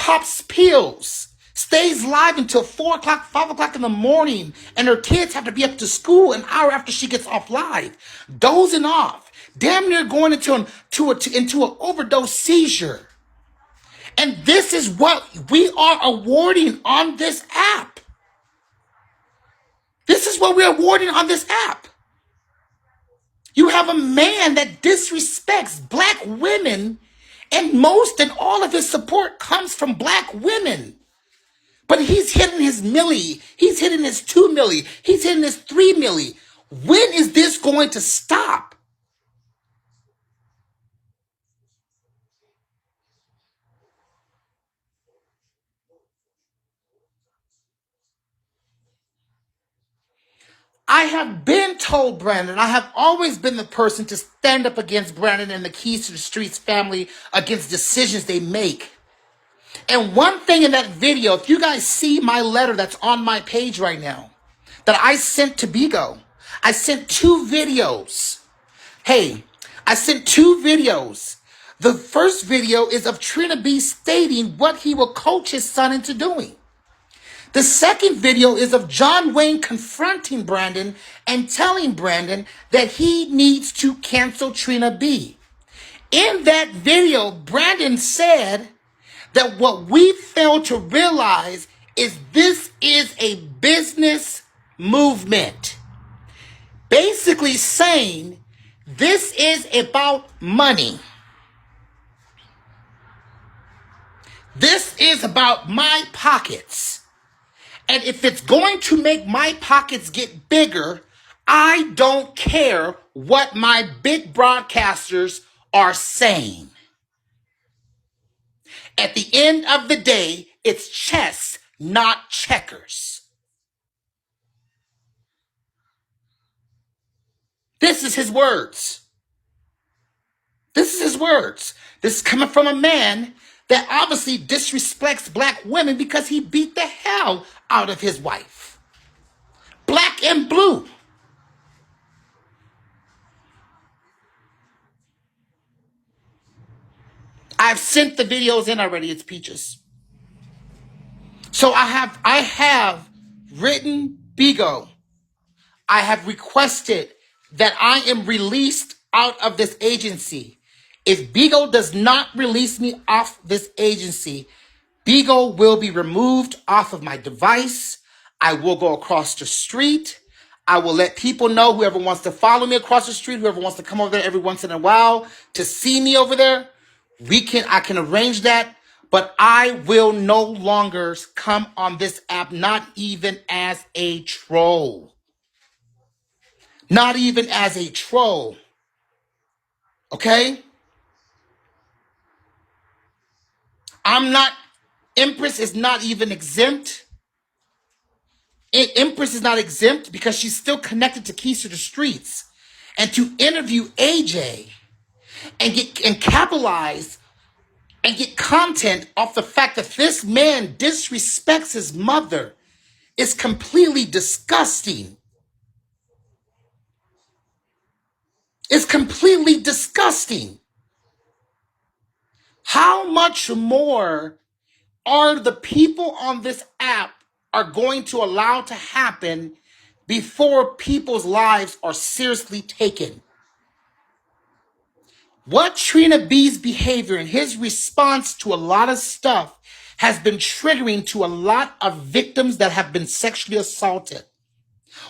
pops pills, stays live until 4 o'clock, 5 o'clock in the morning, and her kids have to be up to school an hour after she gets off live, dozing off, damn near going into an overdose seizure. And this is what we are awarding on this app. This is what we're awarding on this app. You have a man that disrespects black women, and most and all of his support comes from black women. But he's hitting his milli, he's hitting his 2 milli, he's hitting his 3 milli. When is this going to stop? I have been told, Brandon, I have always been the person to stand up against Brandon and the Keys to the Streets family against decisions they make. And one thing in that video, if you guys see my letter that's on my page right now, that I sent to Bigo, I sent 2 videos. Hey, I sent 2 videos. The first video is of Trina B stating what he will coach his son into doing. The second video is of John Wayne confronting Brandon and telling Brandon that he needs to cancel Trina B. In that video, Brandon said that what we fail to realize is this is a business movement. Basically saying this is about money. This is about my pockets. And if it's going to make my pockets get bigger, I don't care what my big broadcasters are saying. At the end of the day, it's chess, not checkers. This is his words. This is his words. This is coming from a man that obviously disrespects black women because he beat the hell out of his wife. Black and blue. I've sent the videos in already. It's peaches. So I have written Bigo. I have requested that I am released out of this agency. If Bigo does not release me off this agency, Bigo will be removed off of my device. I will go across the street. I will let people know, whoever wants to follow me across the street, whoever wants to come over there every once in a while to see me over there, I can arrange that. But I will no longer come on this app, not even as a troll. Not even as a troll. Okay? Empress is not even exempt. Empress is not exempt because she's still connected to Keys to the Streets. And to interview AJ and capitalize and get content off the fact that this man disrespects his mother is completely disgusting. It's completely disgusting. How much more are the people on this app are going to allow to happen before people's lives are seriously taken? What Trina B's behavior and his response to a lot of stuff has been triggering to a lot of victims that have been sexually assaulted.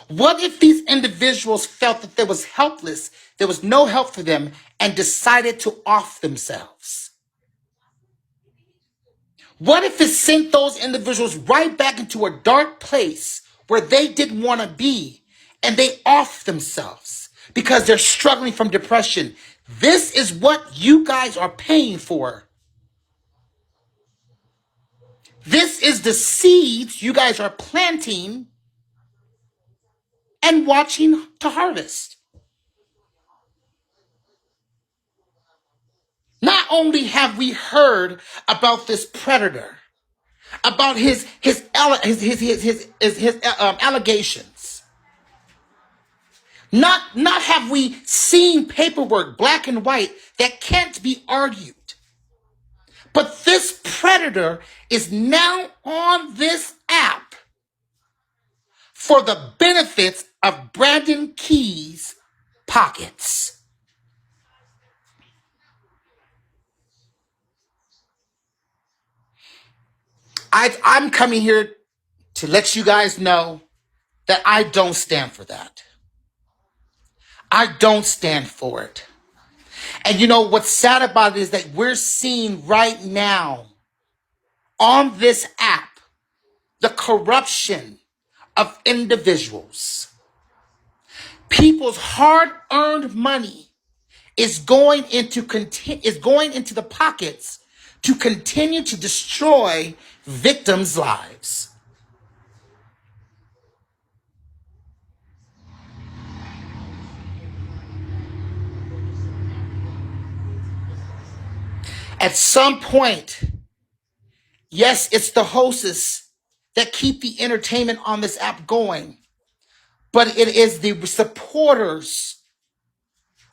What if these individuals felt that there was no help for them, and decided to off themselves? What if it sent those individuals right back into a dark place where they didn't want to be, and they off themselves because they're struggling from depression? This is what you guys are paying for. This is the seeds you guys are planting and watching to harvest. Not only have we heard about this predator, about his allegations, not have we seen paperwork, black and white, that can't be argued. But this predator is now on this app for the benefits of Brandon Key's pockets. I'm coming here to let you guys know that I don't stand for that. I don't stand for it. And you know what's sad about it is that we're seeing right now on this app the corruption of individuals. People's hard-earned money is going into the pockets to continue to destroy victims' lives. At some point, yes, it's the hosts that keep the entertainment on this app going, but it is the supporters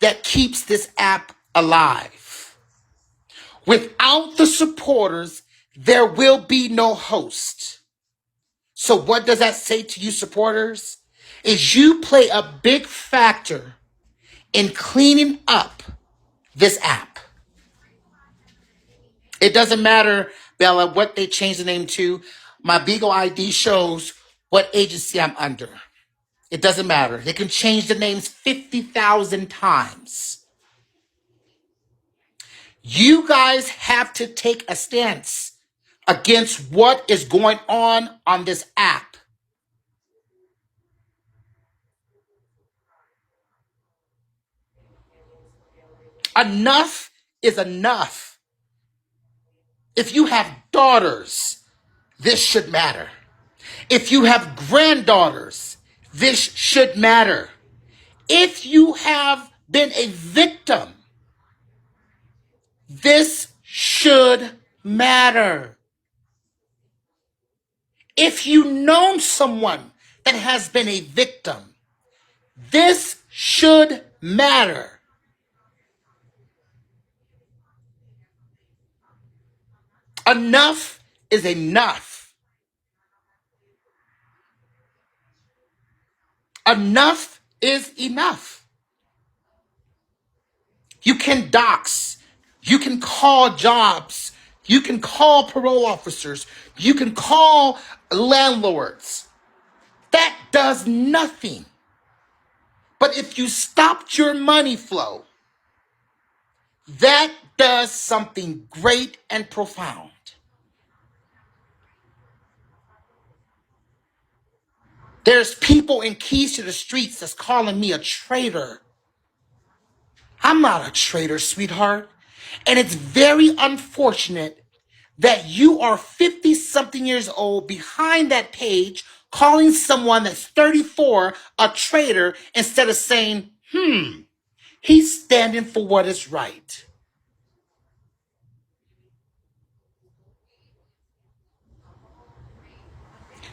that keeps this app alive. Without the supporters, there will be no host. So what does that say to you supporters? Is you play a big factor in cleaning up this app. It doesn't matter, Bella, what they change the name to. My Beagle ID shows what agency I'm under. It doesn't matter. They can change the names 50,000 times. You guys have to take a stance against what is going on this app. Enough is enough. If you have daughters, this should matter. If you have granddaughters, this should matter. If you have been a victim, this should matter. If you know someone that has been a victim, this should matter. Enough is enough. Enough is enough. You can dox. You can call jobs. You can call parole officers. You can call landlords. That does nothing. But if you stopped your money flow, that does something great and profound. There's people in Keys to the Streets that's calling me a traitor. I'm not a traitor, sweetheart. And it's very unfortunate that you are 50-something years old behind that page calling someone that's 34 a traitor instead of saying, he's standing for what is right.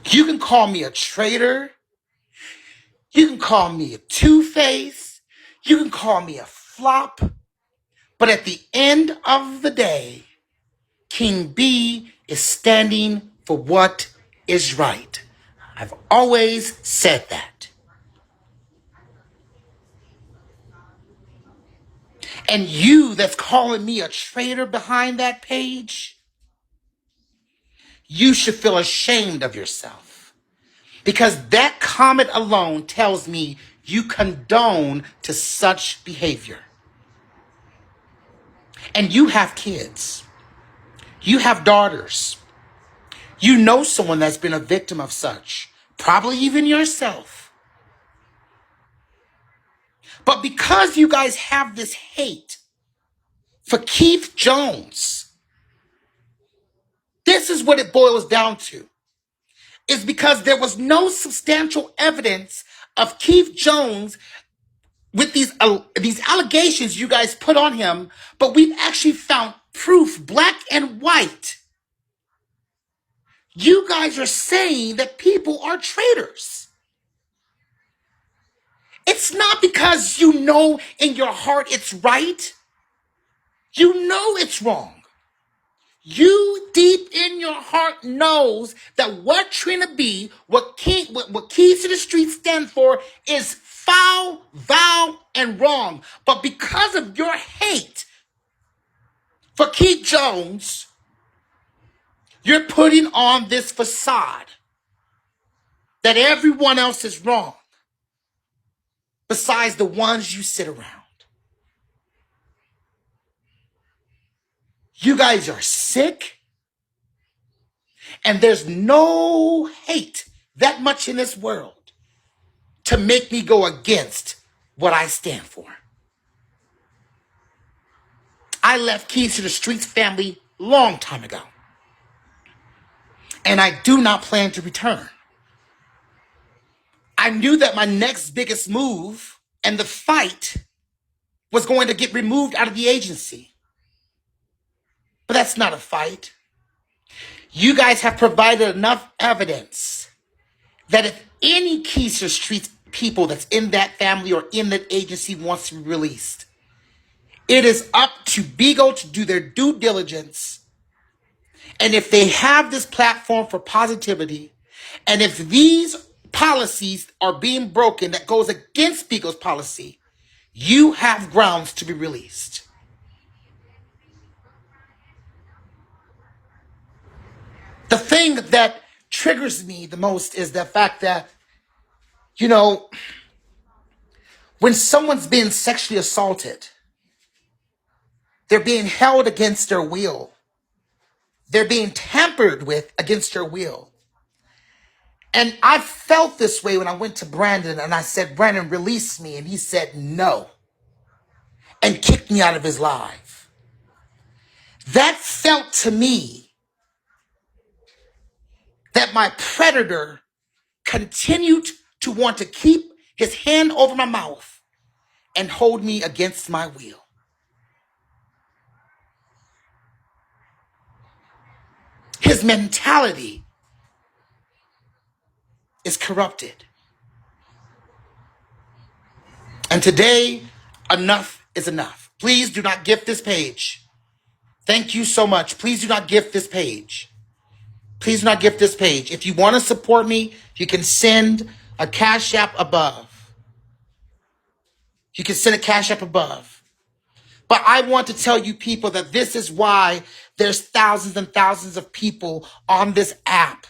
You can call me a traitor. You can call me a two-face. You can call me a flop. But at the end of the day, King B is standing for what is right. I've always said that. And you that's calling me a traitor behind that page, you should feel ashamed of yourself. Because that comment alone tells me you condone to such behavior. And you have kids. You have daughters. You know someone that's been a victim of such. Probably even yourself. But because you guys have this hate for Keith Jones, this is what it boils down to. Is because there was no substantial evidence of Keith Jones with these allegations you guys put on him, but we've actually found proof, black and white. You guys are saying that people are traitors. It's not because you know in your heart it's right. You know it's wrong. You deep in your heart knows that what Trina B, what Keys to the Street stand for is foul, vile, and wrong. But because of your hate for Keith Jones, you're putting on this facade that everyone else is wrong besides the ones you sit around. You guys are sick, and there's no hate that much in this world to make me go against what I stand for. I left Keys to the Streets family long time ago, and I do not plan to return. I knew that my next biggest move and the fight was going to get removed out of the agency. But that's not a fight. You guys have provided enough evidence that if any Keys to the Streets people that's in that family or in that agency wants to be released, it is up to Bigo to do their due diligence. And if they have this platform for positivity, and if these policies are being broken that goes against Bigo's policy, you have grounds to be released. The thing that triggers me the most is the fact that, when someone's being sexually assaulted, they're being held against their will. They're being tampered with against their will. And I felt this way when I went to Brandon and I said, Brandon, release me. And he said no and kicked me out of his life. That felt to me that my predator continued to want to keep his hand over my mouth and hold me against my will. His mentality is corrupted. And today, enough is enough. Please do not gift this page. Thank you so much. Please do not gift this page. Please do not gift this page. If you want to support me, you can send a Cash App above. You can send a Cash App above. But I want to tell you people that this is why there's thousands and thousands of people on this app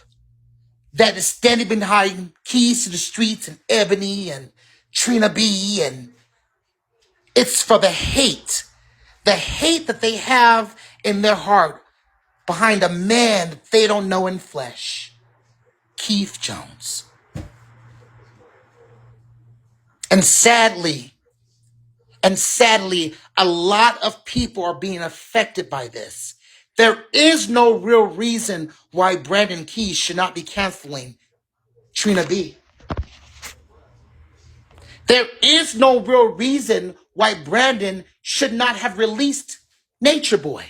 that is standing behind Keys to the Streets and Ebony and Trina B. And it's for the hate that they have in their heart behind a man that they don't know in flesh, Keith Jones. And sadly, a lot of people are being affected by this. There is no real reason why Brandon Keys should not be canceling Trina B. There is no real reason why Brandon should not have released Nature Boy.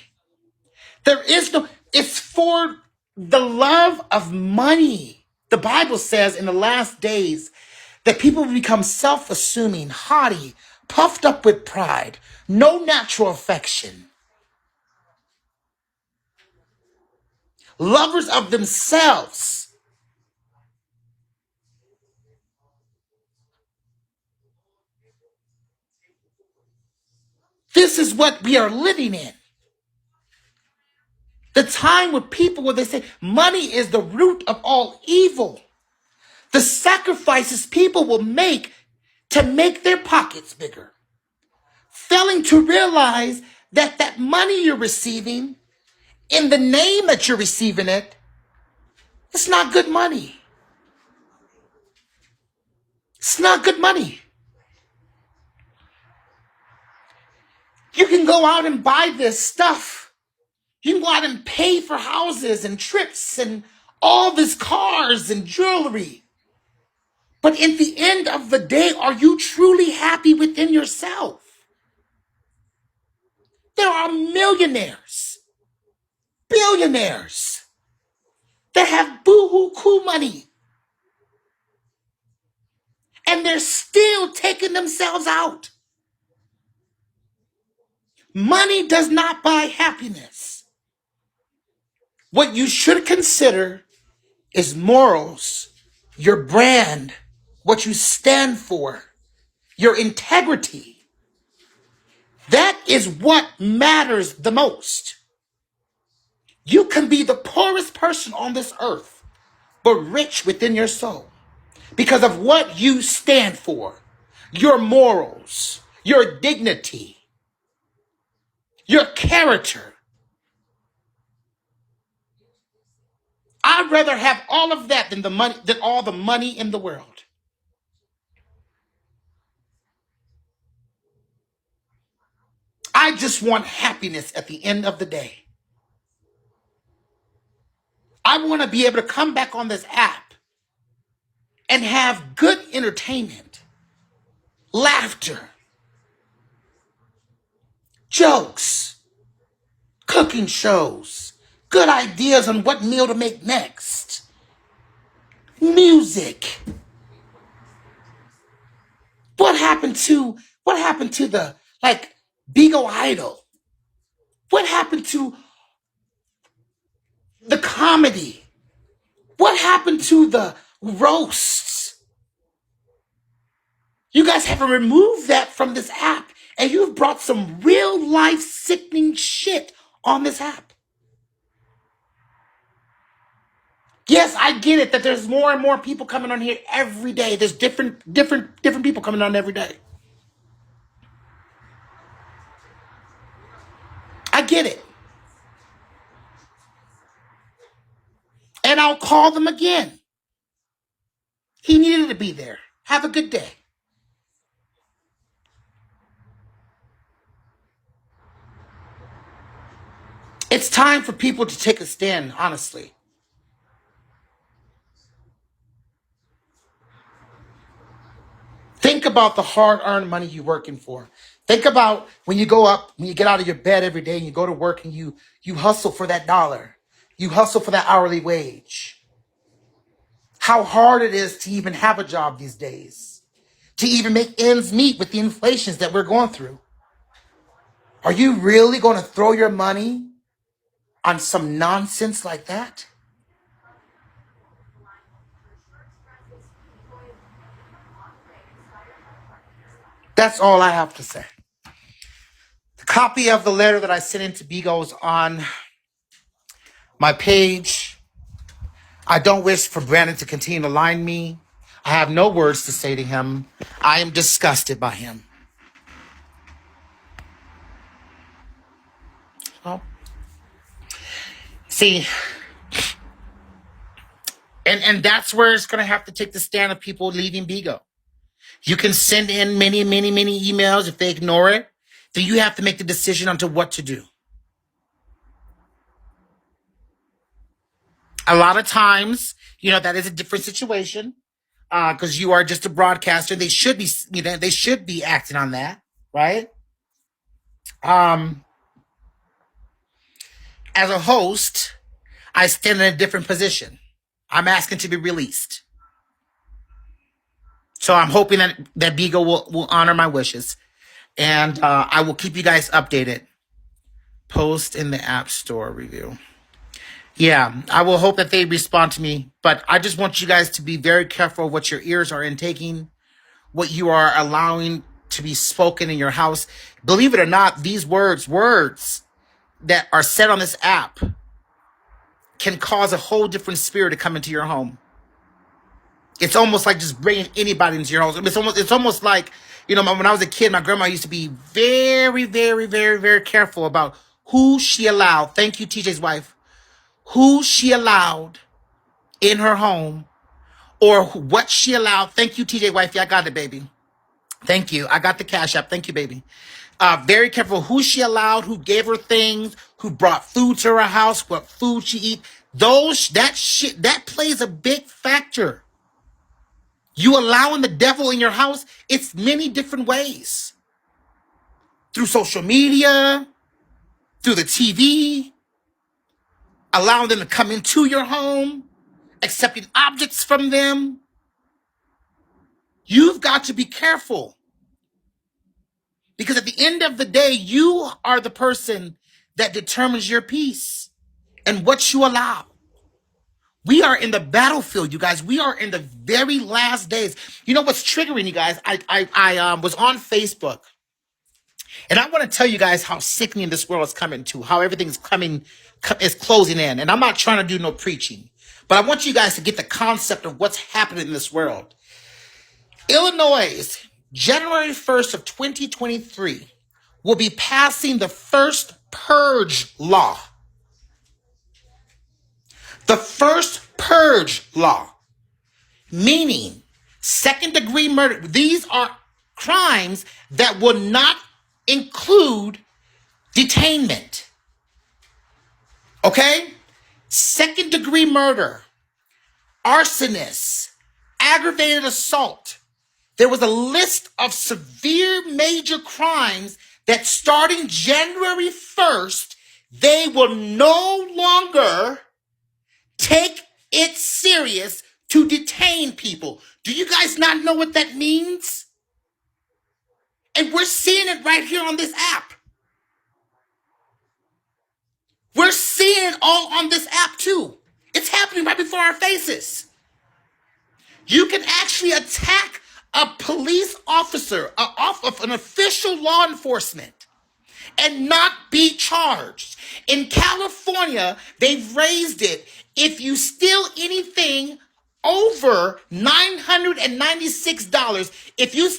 It's for the love of money. The Bible says in the last days that people will become self-assuming, haughty, puffed up with pride, no natural affection, lovers of themselves. This is what we are living in. The time with people where they say money is the root of all evil. The sacrifices people will make to make their pockets bigger. Failing to realize that that money you're receiving, in the name that you're receiving it, it's not good money. It's not good money. You can go out and buy this stuff. You can go out and pay for houses and trips and all these cars and jewelry. But at the end of the day, are you truly happy within yourself? There are millionaires, billionaires that have boo-hoo-coo money. And they're still taking themselves out. Money does not buy happiness. What you should consider is morals, your brand, what you stand for, your integrity. That is what matters the most. You can be the poorest person on this earth, but rich within your soul because of what you stand for, your morals, your dignity, your character. I'd rather have all of that than all the money in the world. I just want happiness at the end of the day. I want to be able to come back on this app and have good entertainment, laughter, jokes, cooking shows, good ideas on what meal to make next, music. What happened to the like Bigo Idol? What happened to the comedy? What happened to the roasts? You guys haven't removed that from this app, and you've brought some real life sickening shit on this app. Yes, I get it that there's more and more people coming on here every day. There's different people coming on every day. I get it. And I'll call them again. He needed to be there. Have a good day. It's time for people to take a stand, honestly. Think about the hard-earned money you're working for. Think about when you get out of your bed every day and you go to work and you hustle for that dollar. You hustle for that hourly wage. How hard it is to even have a job these days. To even make ends meet with the inflations that we're going through. Are you really going to throw your money on some nonsense like that? That's all I have to say. The copy of the letter that I sent into Bigo is on my page. I don't wish for Brandon to continue to lie to me. I have no words to say to him. I am disgusted by him. Well, see, and that's where it's going to have to take the stand of people leaving Bigo. You can send in many emails. If they ignore it, then you have to make the decision onto what to do. A lot of times, that is a different situation because you are just a broadcaster. They should be acting on that, right? As a host, I stand in a different position. I'm asking to be released. So I'm hoping that Bigo will honor my wishes. And I will keep you guys updated. Post in the App Store review. Yeah, I will hope that they respond to me. But I just want you guys to be very careful of what your ears are intaking, what you are allowing to be spoken in your house. Believe it or not, these words that are said on this app can cause a whole different spirit to come into your home. It's almost like just bringing anybody into your home. It's almost like, when I was a kid, my grandma used to be very, very, very, very careful about who she allowed. Thank you, TJ's wife. Who she allowed in her home or what she allowed. Thank you, TJ wifey. I got it, baby. Thank you. I got the Cash App. Thank you, baby. Very careful who she allowed, who gave her things, who brought food to her house, what food she eat. That plays a big factor. You allowing the devil in your house, it's many different ways. Through social media, through the TV, allowing them to come into your home, accepting objects from them. You've got to be careful. Because at the end of the day, you are the person that determines your peace. and what you allow. We are in the battlefield, you guys. We are in the very last days. You know what's triggering, you guys? I was on Facebook, and I want to tell you guys how sickening this world is coming to, how everything's is closing in. And I'm not trying to do no preaching, but I want you guys to get the concept of what's happening in this world. Illinois, January 1st of 2023, will be passing the first purge law. The first purge law, meaning second-degree murder. These are crimes that will not include detainment. Okay? Second-degree murder, arsonist, aggravated assault. There was a list of severe major crimes that starting January 1st, they will no longer take it serious to detain people. Do you guys not know what that means? And we're seeing it right here on this app. We're seeing it all on this app too. It's happening right before our faces. You can actually attack a police officer, an official law enforcement, and not be charged. In California, they've raised it. If you steal anything over $996, if you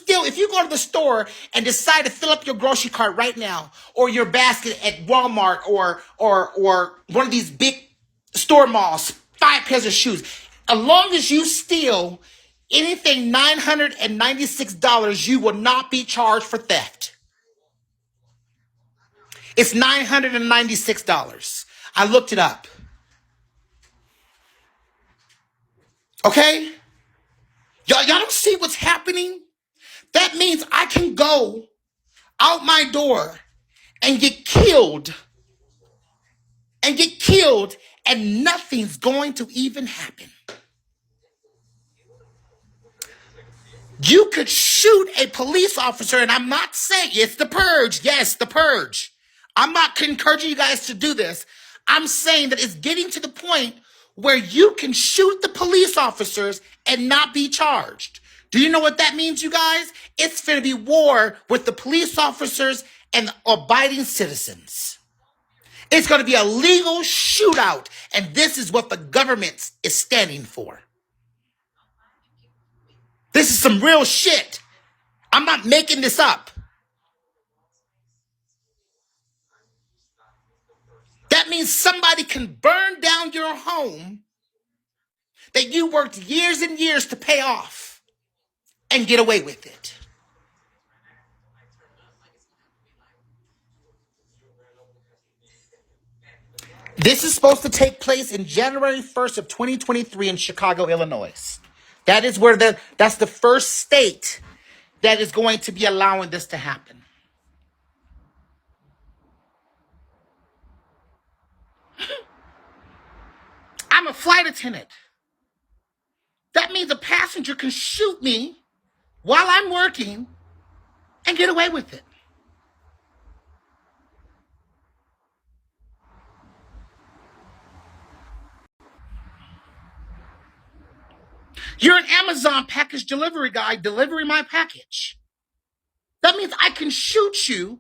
go to the store and decide to fill up your grocery cart right now, or your basket at Walmart or one of these big store malls, 5 pairs of shoes, as long as you steal anything $996, you will not be charged for theft. It's $996. I looked it up. Okay? Y'all don't see what's happening? That means I can go out my door and get killed and nothing's going to even happen. You could shoot a police officer, and I'm not saying it's the purge. Yes, the purge. I'm not encouraging you guys to do this. I'm saying that it's getting to the point where you can shoot the police officers and not be charged. Do you know what that means, you guys? It's going to be war with the police officers and abiding citizens. It's going to be a legal shootout, and this is what the government is standing for. This is some real shit. I'm not making this up. That means somebody can burn down your home that you worked years and years to pay off and get away with it. This is supposed to take place in January 1st of 2023 in Chicago, Illinois. That is that's the first state that is going to be allowing this to happen. I'm a flight attendant. That means a passenger can shoot me while I'm working and get away with it. You're an Amazon package delivery guy delivering my package. That means I can shoot you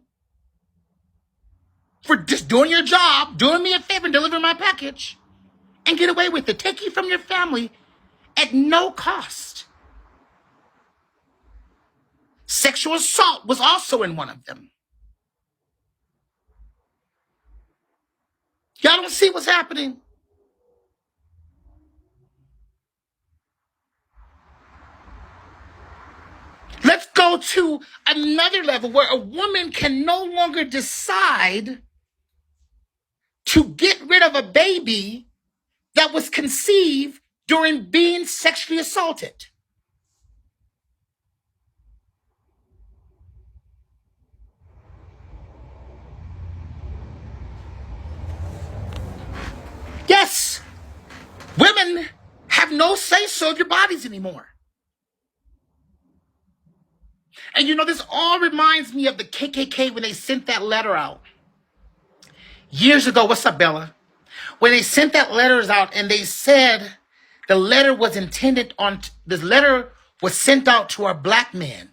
for just doing your job, doing me a favor, and delivering my package, and get away with it. Take you from your family at no cost. Sexual assault was also in one of them. Y'all don't see what's happening? Let's go to another level where a woman can no longer decide to get rid of a baby that was conceived during being sexually assaulted. Yes, women have no say-so of your bodies anymore. And you know, this all reminds me of the KKK when they sent that letter out years ago. What's up, Bella? when they sent that letters out and they said the letter was intended on, this letter was sent out to our black men.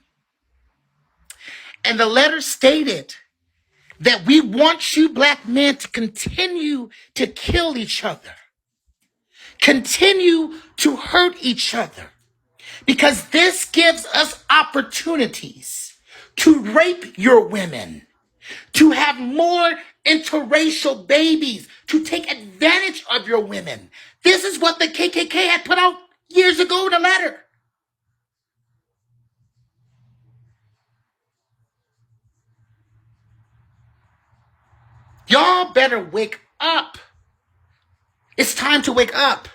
And the letter stated that we want you black men to continue to kill each other, continue to hurt each other, because this gives us opportunities to rape your women, to have more interracial babies, to take advantage of your women. This is what the KKK had put out years ago in a letter. Y'all better wake up. It's time to wake up.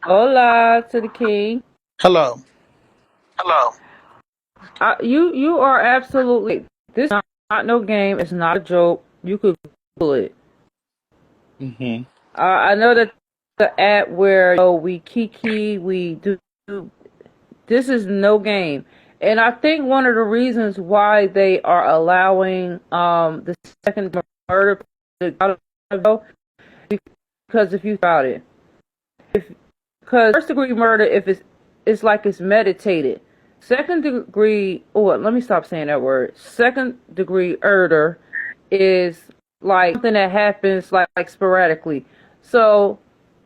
Hola to the king. Hello. Hello. You are absolutely. This is not no game. It's not a joke. You could Google it. Mm-hmm. I know that the app where we kiki, we do. This is no game, and I think one of the reasons why they are allowing the second murder to go, because if you thought it, because first degree murder, if it's like it's meditated. Second degree, let me stop saying that word. Second degree murder is like something that happens like sporadically. So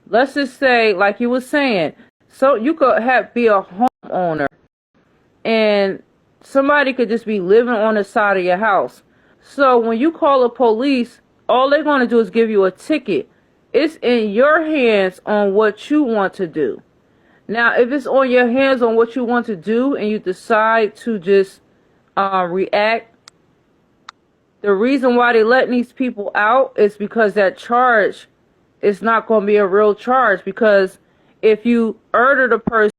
let's just say, like you were saying, so you could be a homeowner and somebody could just be living on the side of your house. So when you call the police, all they're going to do is give you a ticket. It's in your hands on what you want to do. Now, if it's on your hands on what you want to do and you decide to just react, the reason why they letting these people out is because that charge is not going to be a real charge. Because if you murder the person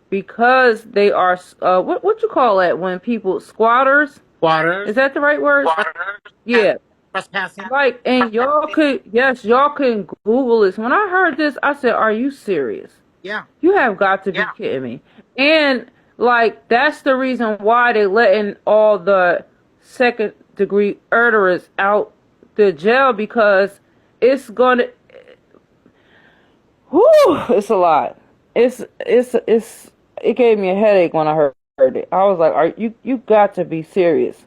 because they are, what you call that when people, squatters? Squatters. Is that the right word? Squatters. Yeah. Trespassing. Like, and y'all can Google this. When I heard this, I said, are you serious? Yeah. You have got to be kidding me. And, like, that's the reason why they letting all the second degree murderers out the jail, because it's gonna, it's a lot. It gave me a headache when I heard it. I was like, you got to be serious.